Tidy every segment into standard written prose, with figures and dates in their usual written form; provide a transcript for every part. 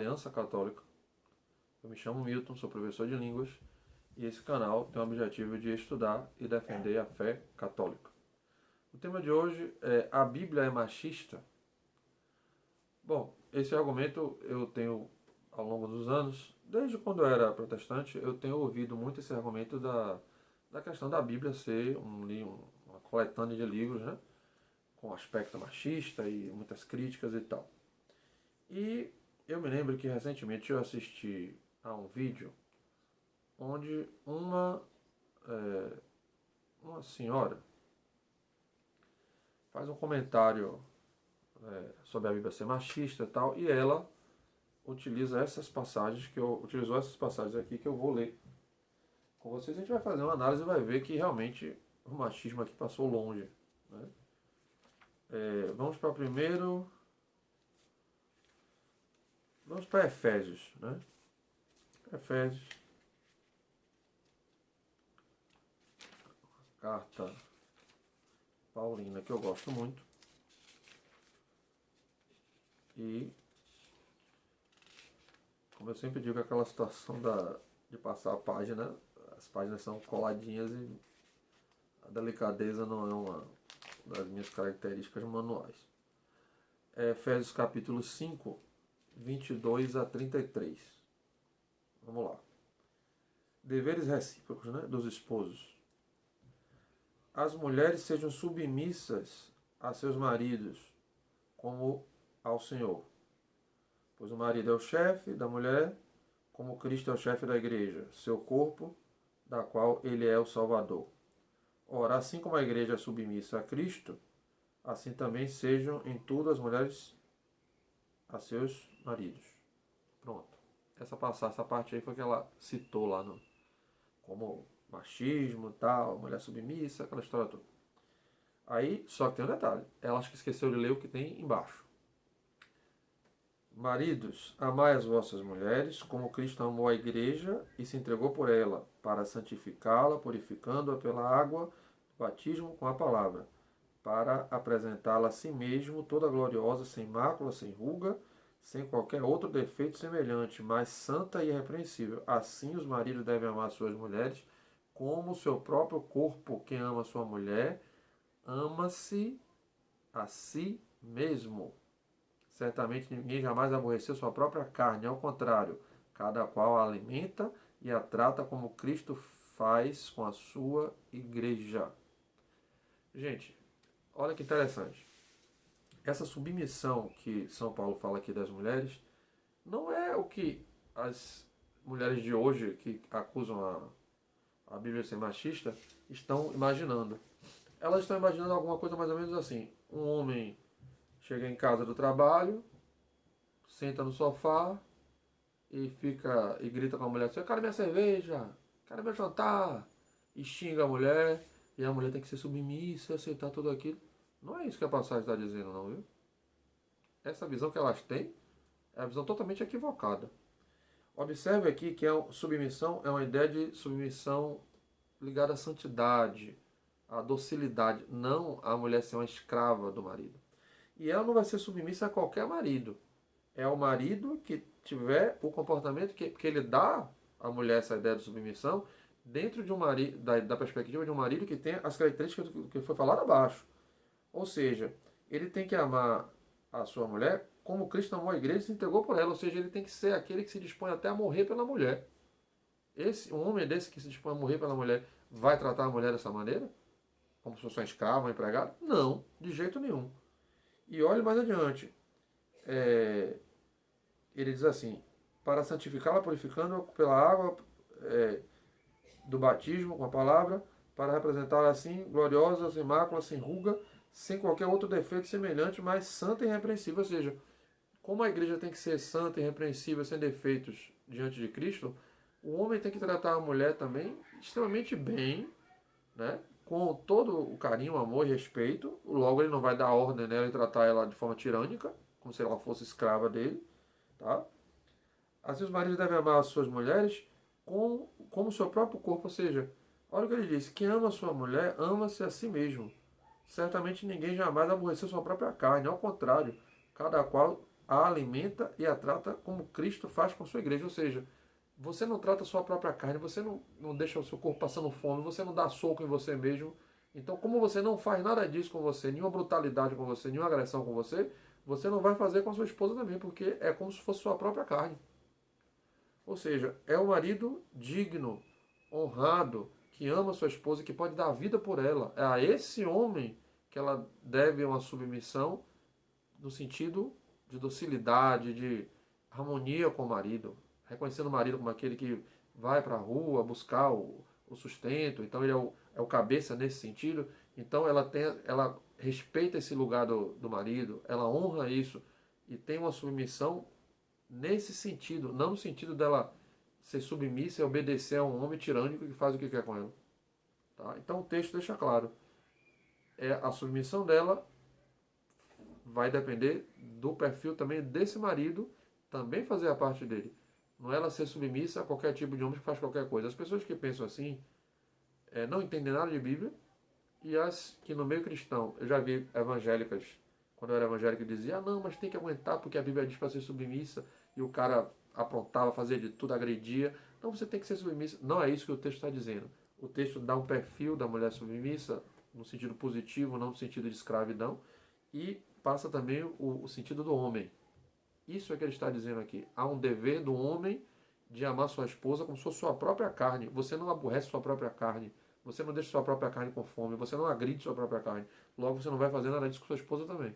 Aliança Católica. Eu me chamo Milton, sou professor de línguas e esse canal tem o objetivo de estudar e defender a fé católica. O tema de hoje é: a Bíblia é machista? Bom, esse argumento eu tenho ao longo dos anos, desde quando eu era protestante, eu tenho ouvido muito esse argumento da questão da Bíblia ser uma coletânea de livros, né, com aspecto machista e muitas críticas e tal. E eu me lembro que recentemente eu assisti a um vídeo onde uma senhora faz um comentário sobre a Bíblia ser machista e tal, e ela utilizou essas passagens aqui que eu vou ler com vocês. A gente vai fazer uma análise e vai ver que realmente o machismo aqui passou longe, né? Vamos para primeiro. Vamos para Efésios, né? Efésios, carta paulina que eu gosto muito. E, como eu sempre digo, aquela situação de passar a página, as páginas são coladinhas e a delicadeza não é uma das minhas características manuais. Efésios capítulo 5, 22 a 33. Vamos lá. Deveres recíprocos, né, dos esposos. As mulheres sejam submissas a seus maridos, como ao Senhor. Pois o marido é o chefe da mulher, como Cristo é o chefe da igreja, seu corpo, da qual ele é o Salvador. Ora, assim como a igreja é submissa a Cristo, assim também sejam em tudo as mulheres a seus maridos. Pronto. Essa parte aí foi que ela citou lá como machismo e tal, mulher submissa, aquela história toda. Aí, só que tem um detalhe. Ela acho que esqueceu de ler o que tem embaixo. Maridos, amai as vossas mulheres, como Cristo amou a igreja e se entregou por ela, para santificá-la, purificando-a pela água do batismo com a palavra, para apresentá-la a si mesmo, toda gloriosa, sem mácula, sem ruga, sem qualquer outro defeito semelhante, mas santa e irrepreensível. Assim os maridos devem amar suas mulheres, como o seu próprio corpo. Quem ama sua mulher, ama-se a si mesmo. Certamente ninguém jamais aborreceu sua própria carne, ao contrário, cada qual a alimenta e a trata como Cristo faz com a sua igreja. Gente, olha que interessante. Essa submissão que São Paulo fala aqui das mulheres não é o que as mulheres de hoje que acusam a Bíblia de ser machista estão imaginando. Elas estão imaginando alguma coisa mais ou menos assim: um homem chega em casa do trabalho, senta no sofá e grita com a mulher assim: eu quero minha cerveja, quero meu jantar, e xinga a mulher, e a mulher tem que ser submissa, aceitar tudo aquilo. Não é isso que a passagem está dizendo, não, viu? Essa visão que elas têm é a visão totalmente equivocada. Observe aqui que submissão é uma ideia de submissão ligada à santidade, à docilidade, não a mulher ser uma escrava do marido. E ela não vai ser submissa a qualquer marido. É o marido que tiver o comportamento que ele dá à mulher essa ideia de submissão dentro de um marido, da perspectiva de um marido que tem as características do que foi falado abaixo. Ou seja, ele tem que amar a sua mulher como Cristo amou a igreja e se entregou por ela. Ou seja, ele tem que ser aquele que se dispõe até a morrer pela mulher. Um homem desse que se dispõe a morrer pela mulher vai tratar a mulher dessa maneira? Como se fosse uma escrava, uma empregada? Não, de jeito nenhum. E olhe mais adiante. Ele diz assim: para santificá-la, purificando pela água do batismo, com a palavra, para representá-la assim, gloriosa, sem mácula, sem ruga, sem qualquer outro defeito semelhante, mas santa e irrepreensível. Ou seja, como a igreja tem que ser santa e irrepreensível, sem defeitos diante de Cristo, o homem tem que tratar a mulher também extremamente bem, né? Com todo o carinho, amor e respeito. Logo, ele não vai dar ordem nela e tratar ela de forma tirânica, como se ela fosse escrava dele. Tá? Assim, os maridos devem amar as suas mulheres como o seu próprio corpo. Ou seja, olha o que ele diz: quem ama a sua mulher, ama-se a si mesmo. Certamente ninguém jamais aborreceu sua própria carne. Ao contrário, cada qual a alimenta e a trata como Cristo faz com a sua igreja. Ou seja, você não trata a sua própria carne, você não deixa o seu corpo passando fome, você não dá soco em você mesmo. Então, como você não faz nada disso com você, nenhuma brutalidade com você, nenhuma agressão com você, você não vai fazer com a sua esposa também, porque é como se fosse sua própria carne. Ou seja, é o marido digno, honrado, que ama sua esposa, que pode dar a vida por ela. É a esse homem que ela deve uma submissão no sentido de docilidade, de harmonia com o marido, reconhecendo o marido como aquele que vai para a rua buscar o sustento, então ele é o cabeça nesse sentido, então ela respeita esse lugar do marido, ela honra isso e tem uma submissão nesse sentido, não no sentido dela ser submissa e obedecer a um homem tirânico que faz o que quer com ela. Tá? Então o texto deixa claro, a submissão dela vai depender do perfil também desse marido também fazer a parte dele. Não é ela ser submissa a qualquer tipo de homem que faz qualquer coisa. As pessoas que pensam assim não entendem nada de Bíblia e as que no meio cristão, eu já vi evangélicas, quando eu era evangélico, dizia, não, mas tem que aguentar porque a Bíblia diz para ser submissa e o cara aprontava, fazia de tudo, agredia. Não, você tem que ser submissa. Não é isso que o texto está dizendo. O texto dá um perfil da mulher submissa no sentido positivo, não no sentido de escravidão, e passa também o sentido do homem. Isso é que ele está dizendo aqui. Há um dever do homem de amar sua esposa como se fosse sua própria carne. Você não aborrece sua própria carne. Você não deixa sua própria carne com fome. Você não agride sua própria carne. Logo, você não vai fazer nada disso com sua esposa também.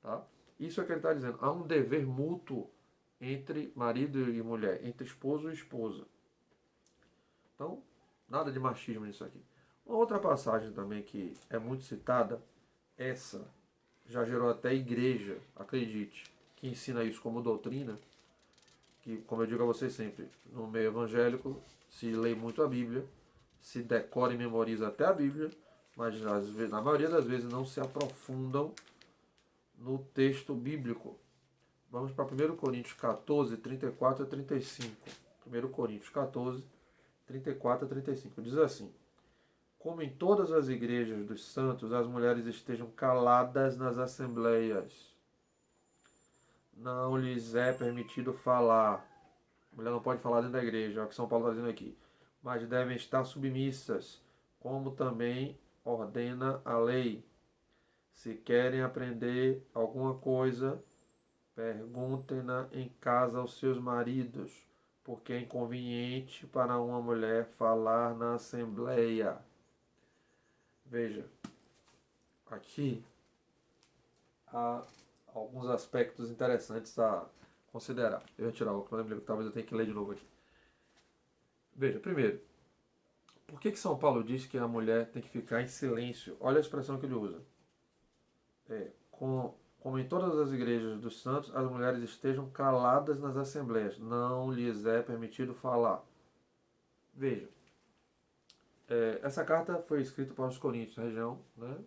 Tá? Isso é que ele está dizendo. Há um dever mútuo entre marido e mulher, entre esposo e esposa. Então, nada de machismo nisso aqui. Uma outra passagem também que é muito citada, essa já gerou até igreja, acredite, que ensina isso como doutrina, que, como eu digo a vocês sempre, no meio evangélico se lê muito a Bíblia, se decora e memoriza até a Bíblia, mas na maioria das vezes não se aprofundam no texto bíblico. Vamos para 1 Coríntios 14, 34 a 35. 1 Coríntios 14, 34 a 35. Diz assim: como em todas as igrejas dos santos, as mulheres estejam caladas nas assembleias. Não lhes é permitido falar. A mulher não pode falar dentro da igreja, é o que São Paulo está dizendo aqui. Mas devem estar submissas, como também ordena a lei. Se querem aprender alguma coisa, perguntem-na em casa aos seus maridos, porque é inconveniente para uma mulher falar na assembleia. Veja, aqui há alguns aspectos interessantes a considerar. Eu vou tirar o óculos, lembrei que talvez eu tenha que ler de novo aqui. Veja, primeiro, por que São Paulo diz que a mulher tem que ficar em silêncio? Olha a expressão que ele usa. Como em todas as igrejas dos santos, as mulheres estejam caladas nas assembleias. Não lhes é permitido falar. Veja, essa carta foi escrita para os Coríntios, região, né,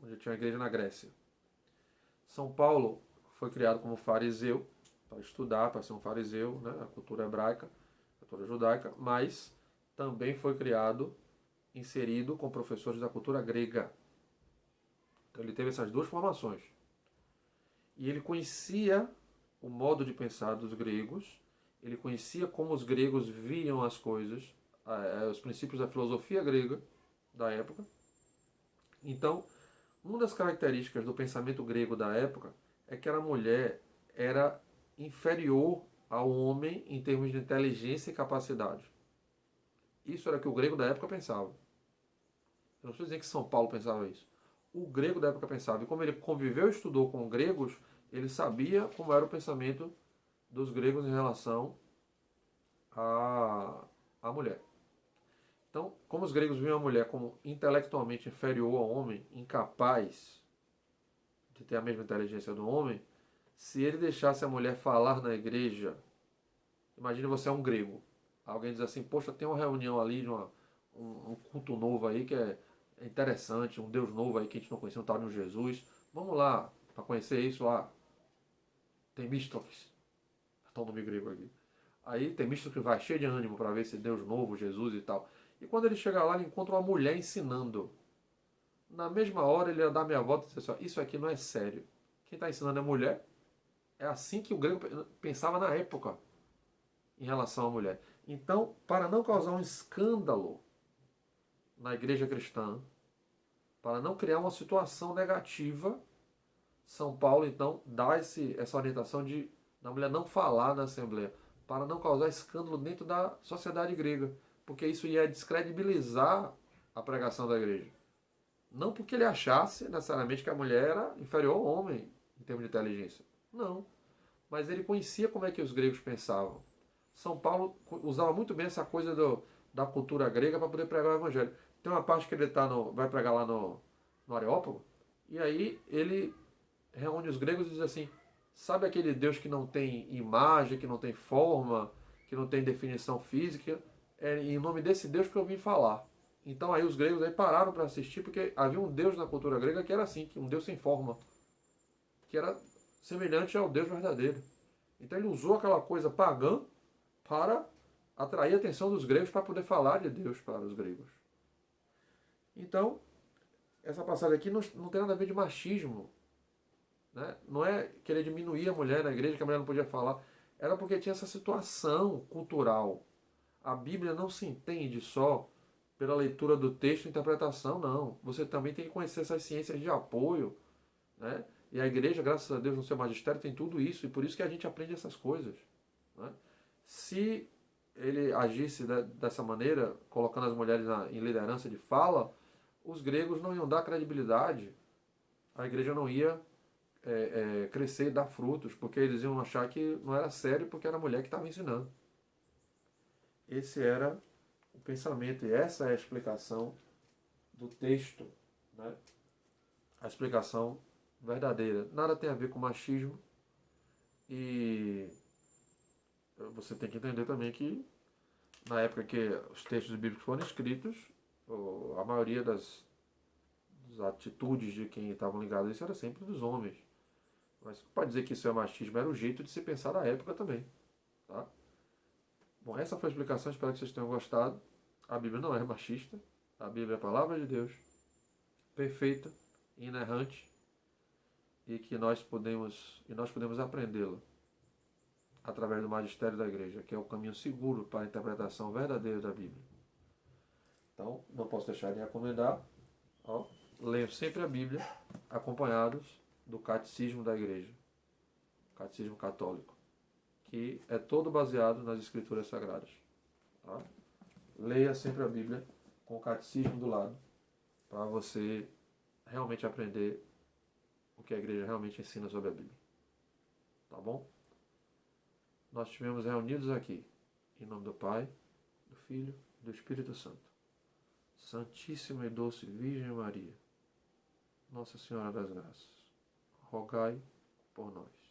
onde tinha a igreja na Grécia. São Paulo foi criado como fariseu, para estudar, para ser um fariseu, né, a cultura hebraica, a cultura judaica, mas também foi criado, inserido com professores da cultura grega. Então ele teve essas duas formações. E ele conhecia o modo de pensar dos gregos, ele conhecia como os gregos viam as coisas, os princípios da filosofia grega da época. Então, uma das características do pensamento grego da época é que a mulher era inferior ao homem em termos de inteligência e capacidade. Isso era o que o grego da época pensava. Eu não estou dizendo que São Paulo pensava isso. O grego da época pensava. E como ele conviveu e estudou com gregos, ele sabia como era o pensamento dos gregos em relação à mulher. Então, como os gregos viam a mulher como intelectualmente inferior ao homem, incapaz de ter a mesma inteligência do homem, se ele deixasse a mulher falar na igreja, imagine você é um grego, alguém diz assim, poxa, tem uma reunião ali, de um culto novo aí que é interessante, um Deus novo aí que a gente não conhecia, um tal de um Jesus, vamos lá, para conhecer isso lá, Temístocles, está o nome grego aqui. Aí Temístocles vai cheio de ânimo para ver esse Deus novo, Jesus e tal. E quando ele chega lá, ele encontra uma mulher ensinando. Na mesma hora, ele ia dar meia volta e dizer assim, isso aqui não é sério. Quem está ensinando é mulher. É assim que o grego pensava na época em relação à mulher. Então, para não causar um escândalo na igreja cristã, para não criar uma situação negativa, São Paulo então dá essa orientação de da mulher não falar na Assembleia, para não causar escândalo dentro da sociedade grega, porque isso ia descredibilizar a pregação da igreja. Não porque ele achasse necessariamente que a mulher era inferior ao homem em termos de inteligência. Não. Mas ele conhecia como é que os gregos pensavam. São Paulo usava muito bem essa coisa da cultura grega para poder pregar o evangelho. Tem uma parte que ele vai pregar lá no Areópago, e aí ele reúne os gregos e diz assim: sabe aquele Deus que não tem imagem, que não tem forma, que não tem definição física? É em nome desse Deus que eu vim falar. Então aí os gregos aí pararam para assistir, porque havia um Deus na cultura grega que era assim, um Deus sem forma, que era semelhante ao Deus verdadeiro. Então ele usou aquela coisa pagã para atrair a atenção dos gregos para poder falar de Deus para os gregos. Então, essa passagem aqui não tem nada a ver de machismo. Né? Não é querer diminuir a mulher na igreja, que a mulher não podia falar. Era porque tinha essa situação cultural. A Bíblia não se entende só pela leitura do texto e interpretação, não. Você também tem que conhecer essas ciências de apoio. Né? E a igreja, graças a Deus, no seu magistério, tem tudo isso. E por isso que a gente aprende essas coisas. Né? Se ele agisse dessa maneira, colocando as mulheres em liderança de fala, os gregos não iam dar credibilidade, a igreja não ia crescer e dar frutos, porque eles iam achar que não era sério porque era a mulher que estava ensinando. Esse era o pensamento e essa é a explicação do texto, né? A explicação verdadeira. Nada tem a ver com machismo e você tem que entender também que na época que os textos bíblicos foram escritos, a maioria das atitudes de quem estavam ligados a isso era sempre dos homens. Mas pode dizer que isso é machismo, era o jeito de se pensar na época também. Tá? Bom, essa foi a explicação, espero que vocês tenham gostado. A Bíblia não é machista, a Bíblia é a palavra de Deus, perfeita, inerrante, e nós podemos aprendê-la através do magistério da igreja, que é o caminho seguro para a interpretação verdadeira da Bíblia. Então, não posso deixar de recomendar, ó, leiam sempre a Bíblia, acompanhados do catecismo da igreja, catecismo católico, que é todo baseado nas escrituras sagradas. Tá? Leia sempre a Bíblia com o catecismo do lado, para você realmente aprender o que a igreja realmente ensina sobre a Bíblia. Tá bom? Nós estivemos reunidos aqui, em nome do Pai, do Filho e do Espírito Santo. Santíssima e doce Virgem Maria, Nossa Senhora das Graças, rogai por nós.